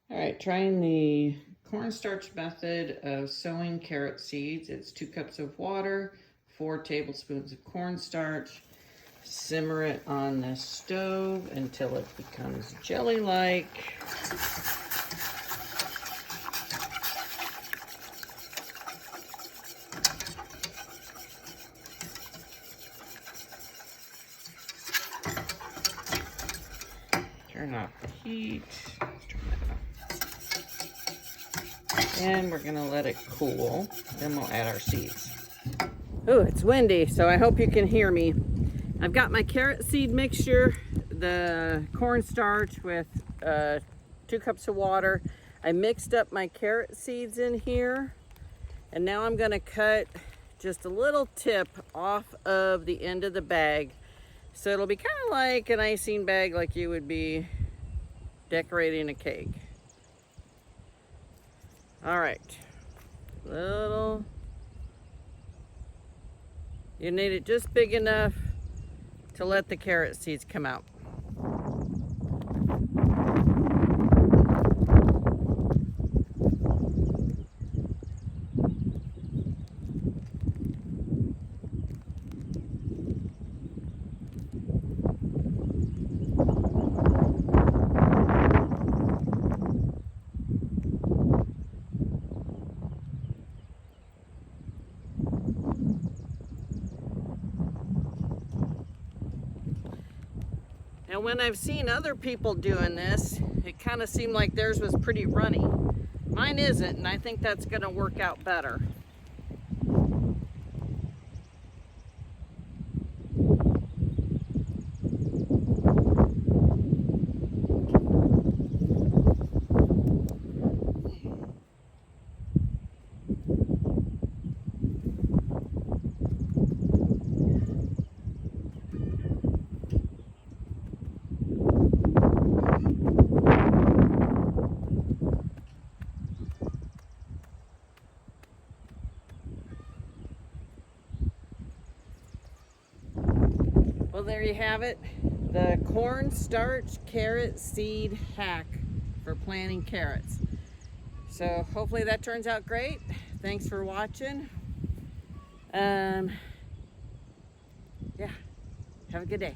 All right, trying the cornstarch method of sowing carrot seeds. It's 2 cups of water, 4 tablespoons of cornstarch. Simmer it on the stove until it becomes jelly-like. Turn off the heat. Turn that off. And we're gonna let it cool. Then we'll add our seeds. Oh, it's windy, so I hope you can hear me. I've got my carrot seed mixture, the cornstarch with 2 cups of water. I mixed up my carrot seeds in here, and now I'm gonna cut just a little tip off of the end of the bag. So it'll be kind of like an icing bag, like you would be decorating a cake. All right, you need it just big enough to let the carrot seeds come out. Now, when I've seen other people doing this, it kind of seemed like theirs was pretty runny. Mine isn't, and I think that's going to work out better. Well, there you have it, the cornstarch carrot seed hack for planting carrots. So hopefully that turns out great. Thanks for watching. Yeah, have a good day.